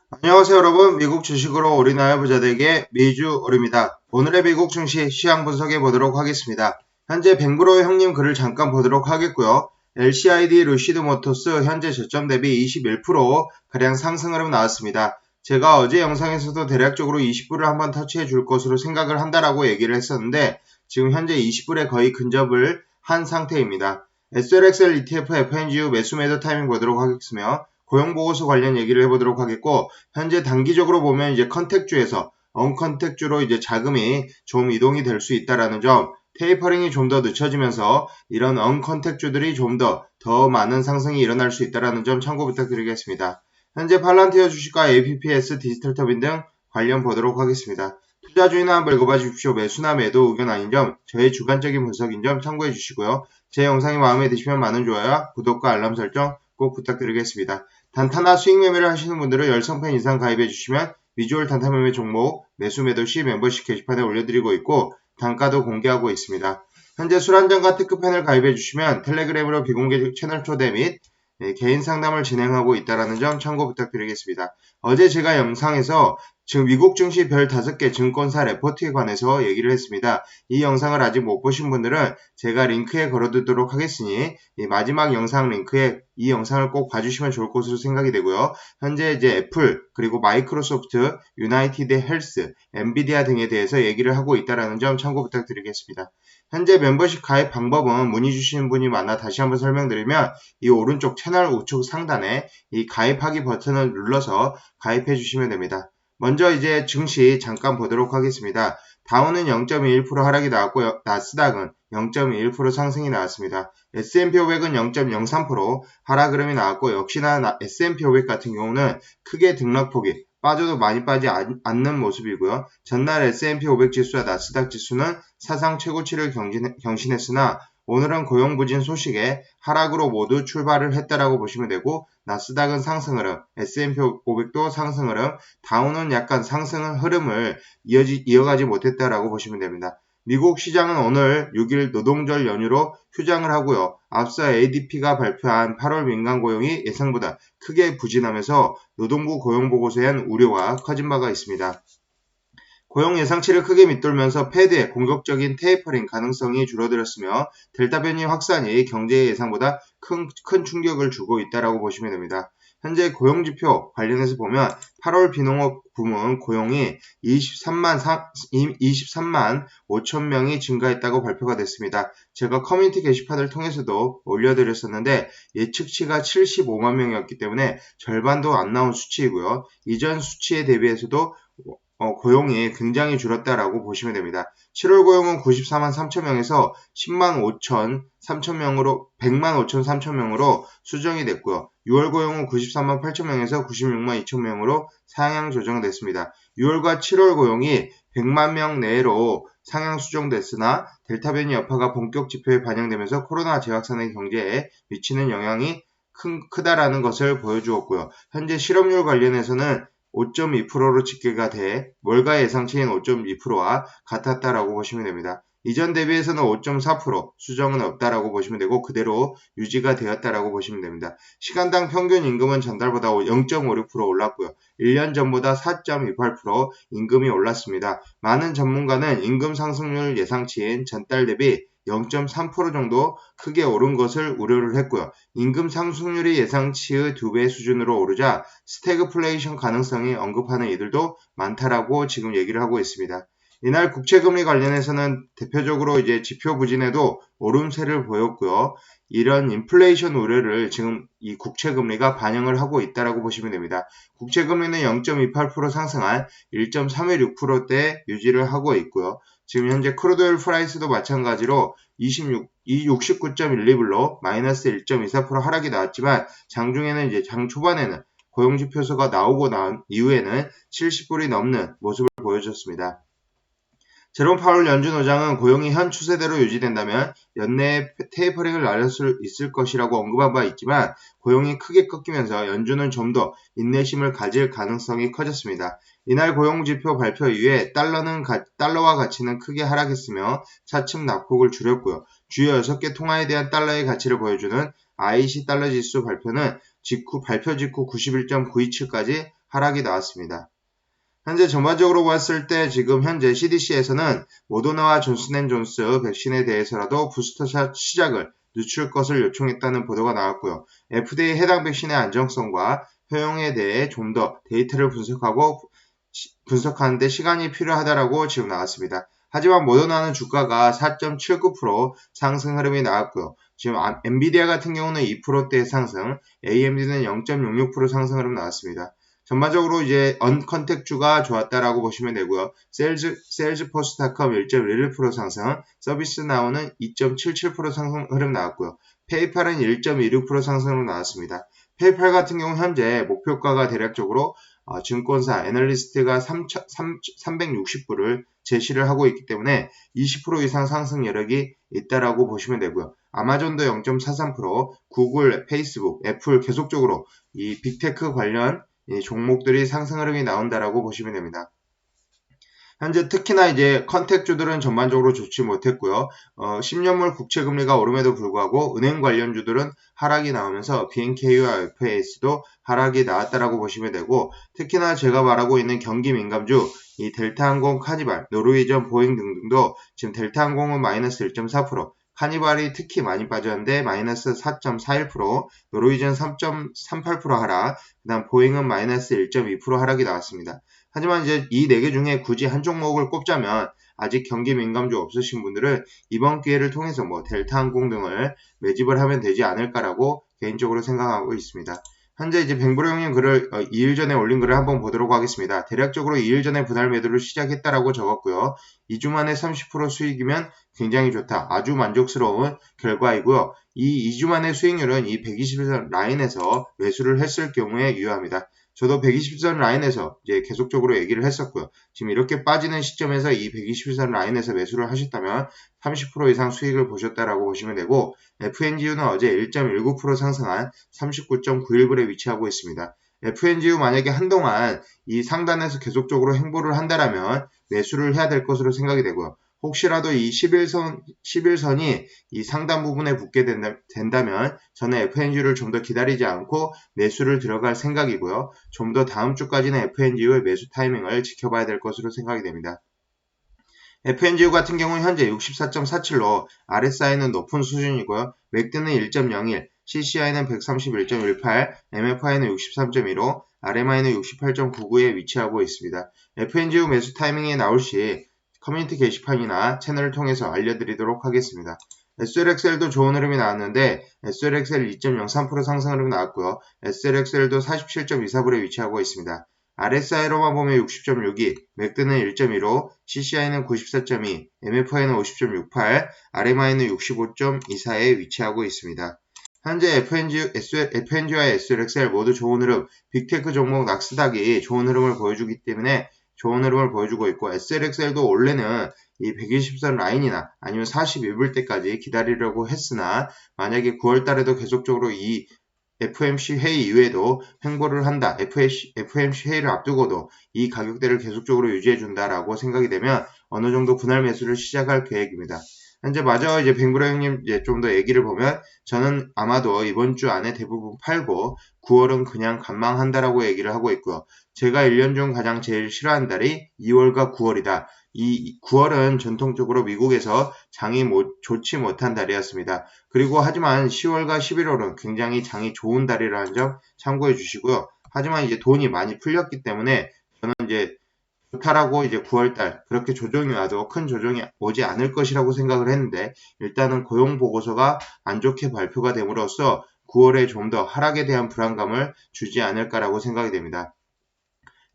안녕하세요 여러분. 미국 주식으로 올인하여 부자되게 미주올입니다. 오늘의 미국 증시 시황 분석해 보도록 하겠습니다. 현재 뱅브로의 형님 글을 잠깐 보도록 하겠고요. LCID 루시드 모터스 현재 저점 대비 21%가량 상승 흐름 나왔습니다. 제가 어제 영상에서도 대략적으로 20불을 한번 터치해 줄 것으로 생각을 한다라고 얘기를 했었는데 지금 현재 20불에 거의 근접을 한 상태입니다. SLXL ETF FNGU 매수 매도 타이밍 보도록 하겠으며 고용보고서 관련 얘기를 해보도록 하겠고, 현재 단기적으로 보면 이제 컨택주에서 언컨택주로 이제 자금이 좀 이동이 될 수 있다라는 점, 테이퍼링이 좀 더 늦춰지면서 이런 언컨택주들이 좀 더 많은 상승이 일어날 수 있다라는 점 참고 부탁드리겠습니다. 현재 팔란티어 주식과 APPS 디지털 터빈 등 관련 보도록 하겠습니다. 투자주의나 한번 읽어봐 주십시오. 매수나 매도 의견 아닌 점, 저의 주관적인 분석인 점 참고해 주시고요. 제 영상이 마음에 드시면 많은 좋아요, 구독과 알람 설정 꼭 부탁드리겠습니다. 단타나 수익 매매를 하시는 분들은 10상편 이상 가입해 주시면 미주얼 단타 매매 종목 매수 매도 시 멤버십 게시판에 올려드리고 있고 단가도 공개하고 있습니다. 현재 술 한잔과 테크 패널 가입해 주시면 텔레그램으로 비공개 채널 초대 및 개인 상담을 진행하고 있다는 점 참고 부탁드리겠습니다. 어제 제가 영상에서 지금 미국 증시 별 5개 증권사 레포트에 관해서 얘기를 했습니다. 이 영상을 아직 못 보신 분들은 제가 링크에 걸어두도록 하겠으니 이 마지막 영상 링크에 이 영상을 꼭 봐주시면 좋을 것으로 생각이 되고요. 현재 이제 애플, 그리고 마이크로소프트, 유나이티드 헬스, 엔비디아 등에 대해서 얘기를 하고 있다는 점 참고 부탁드리겠습니다. 현재 멤버십 가입 방법은 문의 주시는 분이 많아 다시 한번 설명드리면 이 오른쪽 채널 우측 상단에 이 가입하기 버튼을 눌러서 가입해 주시면 됩니다. 먼저 이제 증시 잠깐 보도록 하겠습니다. 다우는 0.21% 하락이 나왔고요. 나스닥은 0.21% 상승이 나왔습니다. S&P 500은 0.03% 하락 흐름이 나왔고 역시나 S&P 500 같은 경우는 크게 등락폭이 빠져도 많이 빠지지 않는 모습이고요. 전날 S&P 500 지수와 나스닥 지수는 사상 최고치를 경신했으나 오늘은 고용부진 소식에 하락으로 모두 출발을 했다라고 보시면 되고 나스닥은 상승 흐름, S&P 500도 상승 흐름, 다우는 약간 상승 흐름을 이어가지 못했다라고 보시면 됩니다. 미국 시장은 오늘 6일 노동절 연휴로 휴장을 하고요. 앞서 ADP가 발표한 8월 민간 고용이 예상보다 크게 부진하면서 노동부 고용보고서엔 우려가 커진 바가 있습니다. 고용 예상치를 크게 밑돌면서 패드의 공격적인 테이퍼링 가능성이 줄어들었으며 델타 변이 확산이 경제 예상보다 큰 충격을 주고 있다고 보시면 됩니다. 현재 고용지표 관련해서 보면 8월 비농업 부문 고용이 23만 5천 명이 증가했다고 발표가 됐습니다. 제가 커뮤니티 게시판을 통해서도 올려드렸었는데 예측치가 75만 명이었기 때문에 절반도 안 나온 수치이고요. 이전 수치에 대비해서도 고용이 굉장히 줄었다라고 보시면 됩니다. 7월 고용은 94만 3천 명에서 10만 5천 3천 명으로 100만 5천 3천 명으로 수정이 됐고요. 6월 고용은 93만 8천 명에서 96만 2천 명으로 상향 조정됐습니다. 6월과 7월 고용이 100만 명 내로 상향 수정됐으나 델타 변이 여파가 본격 지표에 반영되면서 코로나 재확산의 경제에 미치는 영향이 크다라는 것을 보여주었고요. 현재 실업률 관련해서는 5.2%로 집계가 돼 월가 예상치인 5.2%와 같았다라고 보시면 됩니다. 이전 대비해서는 5.4% 수정은 없다라고 보시면 되고 그대로 유지가 되었다라고 보시면 됩니다. 시간당 평균 임금은 전달보다 0.56% 올랐고요. 1년 전보다 4.28% 임금이 올랐습니다. 많은 전문가는 임금 상승률 예상치인 전달 대비 0.3% 정도 크게 오른 것을 우려를 했고요. 임금 상승률이 예상치의 2배 수준으로 오르자 스태그플레이션 가능성이 언급하는 이들도 많다라고 지금 얘기를 하고 있습니다. 이날 국채금리 관련해서는 대표적으로 이제 지표 부진에도 오름세를 보였고요. 이런 인플레이션 우려를 지금 이 국채금리가 반영을 하고 있다라고 보시면 됩니다. 국채금리는 0.28% 상승한 1.316%대 유지를 하고 있고요. 지금 현재 크루드오일 프라이스도 마찬가지로 69.12불로 마이너스 1.24% 하락이 나왔지만 장중에는 이제 장 초반에는 고용지표서가 나오고 난 이후에는 70불이 넘는 모습을 보여줬습니다. 제롬 파월 연준 의장은 고용이 현 추세대로 유지된다면 연내에 테이퍼링을 날릴 수 있을 것이라고 언급한 바 있지만 고용이 크게 꺾이면서 연준은 좀 더 인내심을 가질 가능성이 커졌습니다. 이날 고용지표 발표 이후에 달러와 가치는 크게 하락했으며 차츰 낙폭을 줄였고요. 주요 6개 통화에 대한 달러의 가치를 보여주는 IC 달러 지수 발표 직후 91.927까지 하락이 나왔습니다. 현재 전반적으로 봤을 때 지금 현재 CDC에서는 모더나와 존슨앤존스 백신에 대해서라도 부스터샷 시작을 늦출 것을 요청했다는 보도가 나왔고요. FDA 해당 백신의 안정성과 효용에 대해 좀 더 데이터를 분석하는데 시간이 필요하다라고 지금 나왔습니다. 하지만 모더나는 주가가 4.79% 상승 흐름이 나왔고요. 지금 엔비디아 같은 경우는 2%대 상승, AMD는 0.66% 상승 흐름 나왔습니다. 전반적으로 이제 언컨택주가 좋았다라고 보시면 되고요. 세일즈포스닷컴 1.11% 상승, 서비스나우는 2.77% 상승 흐름 나왔고요. 페이팔은 1.26% 상승 흐름 나왔습니다. 페이팔 같은 경우 현재 목표가가 대략적으로 증권사 애널리스트가 360불을 제시를 하고 있기 때문에 20% 이상 상승 여력이 있다라고 보시면 되고요. 아마존도 0.43%, 구글, 페이스북, 애플 계속적으로 이 빅테크 관련 이 종목들이 상승 흐름이 나온다라고 보시면 됩니다. 현재 특히나 이제 컨택주들은 전반적으로 좋지 못했고요. 10년물 국채금리가 오름에도 불구하고 은행 관련주들은 하락이 나오면서 BNK와 FAS도 하락이 나왔다라고 보시면 되고, 특히나 제가 말하고 있는 경기 민감주 이 델타항공, 카니발, 노르웨이전, 보잉 등등도 지금 델타항공은 마이너스 1.4%, 카니발이 특히 많이 빠졌는데 마이너스 4.41%, 노르웨이전 3.38% 하락, 그 다음 보잉은 마이너스 1.2% 하락이 나왔습니다. 하지만 이제 이 4개 중에 굳이 한 종목을 꼽자면 아직 경기 민감주 없으신 분들은 이번 기회를 통해서 델타항공 등을 매집을 하면 되지 않을까라고 개인적으로 생각하고 있습니다. 현재 이제 뱅브로 형님 글을 2일 전에 올린 글을 한번 보도록 하겠습니다. 대략적으로 2일 전에 분할 매도를 시작했다라고 적었고요. 2주 만에 30% 수익이면 굉장히 좋다. 아주 만족스러운 결과이고요. 이 2주 만의 수익률은 이 120선 라인에서 매수를 했을 경우에 유효합니다. 저도 120선 라인에서 이제 계속적으로 얘기를 했었고요. 지금 이렇게 빠지는 시점에서 이 120선 라인에서 매수를 하셨다면 30% 이상 수익을 보셨다라고 보시면 되고, FNGU는 어제 1.19% 상승한 39.91불에 위치하고 있습니다. FNGU 만약에 한동안 이 상단에서 계속적으로 행보를 한다라면 매수를 해야 될 것으로 생각이 되고요. 혹시라도 이 11선이 이 상단 부분에 붙게 된다면 저는 FNGU를 좀 더 기다리지 않고 매수를 들어갈 생각이고요. 좀 더 다음 주까지는 FNGU의 매수 타이밍을 지켜봐야 될 것으로 생각이 됩니다. FNGU 같은 경우는 현재 64.47로 RSI는 높은 수준이고요. 맥드는 1.01, CCI는 131.18, MFI는 63.15, RMI는 68.99에 위치하고 있습니다. FNGU 매수 타이밍이 나올 시 커뮤니티 게시판이나 채널을 통해서 알려드리도록 하겠습니다. SLXL도 좋은 흐름이 나왔는데 SLXL 2.03% 상승 흐름이 나왔고요. SLXL도 47.24불에 위치하고 있습니다. RSI로만 보면 60.62, 맥드는 1.15, CCI는 94.2, MFI는 50.68, RMI는 65.24에 위치하고 있습니다. 현재 FNG와 SLXL 모두 좋은 흐름, 빅테크 종목 낙스닥이 좋은 흐름을 보여주기 때문에 좋은 흐름을 보여주고 있고, SLXL도 원래는 이 120선 라인이나 아니면 42불 때까지 기다리려고 했으나 만약에 9월달에도 계속적으로 이 FMC 회의 이후에도 횡보를 한다. FMC 회의를 앞두고도 이 가격대를 계속적으로 유지해준다라고 생각이 되면 어느 정도 분할 매수를 시작할 계획입니다. 현재 마저 이제 뱅브로 형님 이제 좀 더 얘기를 보면 저는 아마도 이번 주 안에 대부분 팔고 9월은 그냥 관망한다라고 얘기를 하고 있고요. 제가 1년 중 가장 제일 싫어하는 달이 2월과 9월이다. 이 9월은 전통적으로 미국에서 장이 좋지 못한 달이었습니다. 그리고 하지만 10월과 11월은 굉장히 장이 좋은 달이라는 점 참고해 주시고요. 하지만 이제 돈이 많이 풀렸기 때문에 저는 이제 좋다라고 이제 9월달 그렇게 조정이 와도 큰 조정이 오지 않을 것이라고 생각을 했는데 일단은 고용 보고서가 안 좋게 발표가 됨으로써 9월에 좀 더 하락에 대한 불안감을 주지 않을까라고 생각이 됩니다.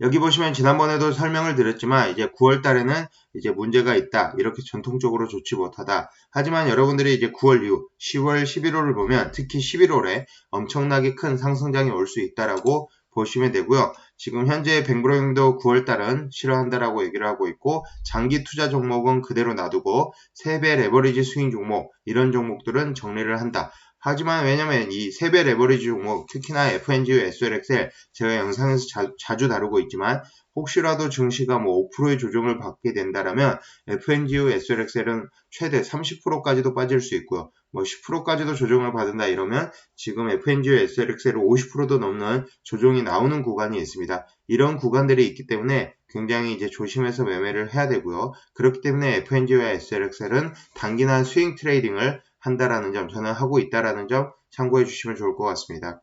여기 보시면 지난번에도 설명을 드렸지만 이제 9월 달에는 이제 문제가 있다. 이렇게 전통적으로 좋지 못하다. 하지만 여러분들이 이제 9월 이후 10월, 11월을 보면 특히 11월에 엄청나게 큰 상승장이 올 수 있다라고 보시면 되고요. 지금 현재 뱅브로잉도 9월 달은 싫어한다라고 얘기를 하고 있고 장기 투자 종목은 그대로 놔두고 3배 레버리지 스윙 종목 이런 종목들은 정리를 한다. 하지만 왜냐면 이 3배 레버리지 종목, 특히나 FNGU, SLXL 제가 영상에서 자주 다루고 있지만 혹시라도 증시가 뭐 5%의 조정을 받게 된다라면 FNGU, SLXL은 최대 30%까지도 빠질 수 있고요. 뭐 10%까지도 조정을 받는다 이러면 지금 FNGU, SLXL은 50%도 넘는 조정이 나오는 구간이 있습니다. 이런 구간들이 있기 때문에 굉장히 이제 조심해서 매매를 해야 되고요. 그렇기 때문에 FNG와 SLXL은 단기나 스윙 트레이딩을 한다라는 점, 저는 하고 있다라는 점 참고해 주시면 좋을 것 같습니다.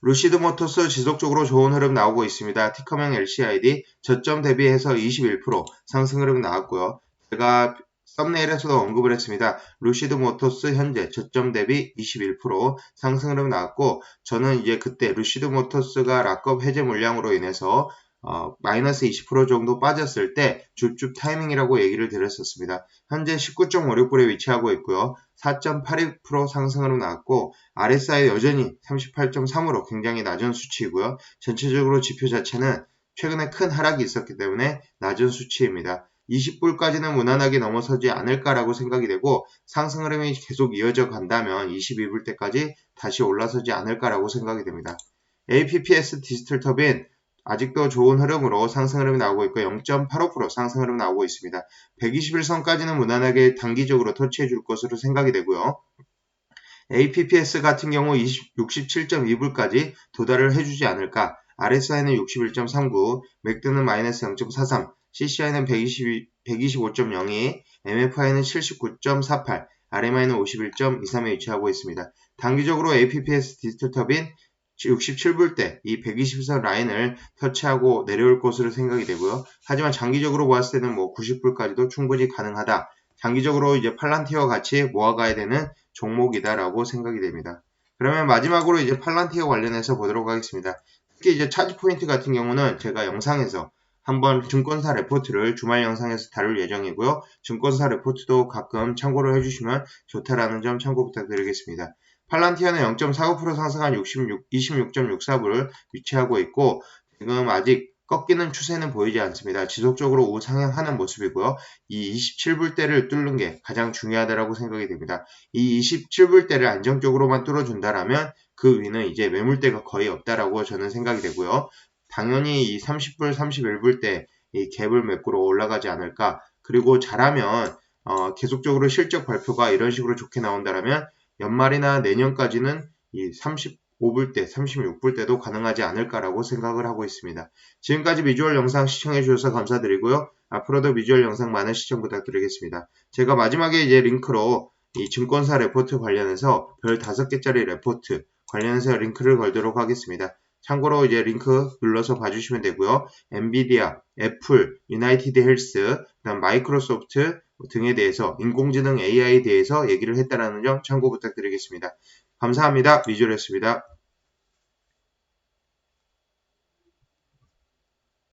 루시드 모터스 지속적으로 좋은 흐름 나오고 있습니다. 티커명 LCID 저점 대비해서 21% 상승 흐름 나왔고요. 제가 썸네일에서도 언급을 했습니다. 루시드 모터스 현재 저점 대비 21% 상승 흐름 나왔고 저는 이제 그때 루시드 모터스가 락업 해제 물량으로 인해서 마이너스 20% 정도 빠졌을 때 줍줍 타이밍이라고 얘기를 드렸었습니다. 현재 19.56불에 위치하고 있고요. 4.82% 상승으로 나왔고 RSI 여전히 38.3으로 굉장히 낮은 수치이고요. 전체적으로 지표 자체는 최근에 큰 하락이 있었기 때문에 낮은 수치입니다. 20불까지는 무난하게 넘어서지 않을까라고 생각이 되고 상승 흐름이 계속 이어져 간다면 22불 때까지 다시 올라서지 않을까라고 생각이 됩니다. APPS 디지털 터빈 아직도 좋은 흐름으로 상승 흐름이 나오고 있고 0.85% 상승 흐름 나오고 있습니다. 121선까지는 무난하게 단기적으로 터치해 줄 것으로 생각이 되고요. APPS 같은 경우 67.2불까지 도달을 해주지 않을까. RSI는 61.39, 맥드는 마이너스 0.43, CCI는 125.02, MFI는 79.48, RMI는 51.23에 위치하고 있습니다. 단기적으로 APPS 디지털 터빈 67불대 이 120선 라인을 터치하고 내려올 것으로 생각이 되고요. 하지만 장기적으로 보았을 때는 뭐 90불까지도 충분히 가능하다. 장기적으로 이제 팔란티어와 같이 모아가야 되는 종목이다라고 생각이 됩니다. 그러면 마지막으로 이제 팔란티어 관련해서 보도록 하겠습니다. 특히 이제 차지 포인트 같은 경우는 제가 영상에서 한번 증권사 레포트를 주말 영상에서 다룰 예정이고요. 증권사 레포트도 가끔 참고를 해주시면 좋다라는 점 참고 부탁드리겠습니다. 팔란티어는 0.45% 상승한 26.64불을 위치하고 있고 지금 아직 꺾이는 추세는 보이지 않습니다. 지속적으로 우상향하는 모습이고요. 이 27불대를 뚫는 게 가장 중요하다고 생각이 됩니다. 이 27불대를 안정적으로만 뚫어준다라면 그 위는 이제 매물대가 거의 없다라고 저는 생각이 되고요. 당연히 이 30불, 31불대 이 갭을 메꾸러 올라가지 않을까. 그리고 잘하면 계속적으로 실적 발표가 이런 식으로 좋게 나온다라면 연말이나 내년까지는 이 35불대, 36불대도 가능하지 않을까라고 생각을 하고 있습니다. 지금까지 비주얼 영상 시청해 주셔서 감사드리고요. 앞으로도 비주얼 영상 많은 시청 부탁드리겠습니다. 제가 마지막에 이제 링크로 이 증권사 레포트 관련해서 별 5개짜리 레포트 관련해서 링크를 걸도록 하겠습니다. 참고로 이제 링크 눌러서 봐주시면 되고요. 엔비디아, 애플, 유나이티드 헬스, 그다음 마이크로소프트 등에 대해서 인공지능 AI에 대해서 얘기를 했다는 점 참고 부탁드리겠습니다. 감사합니다. 미주얼이었습니다.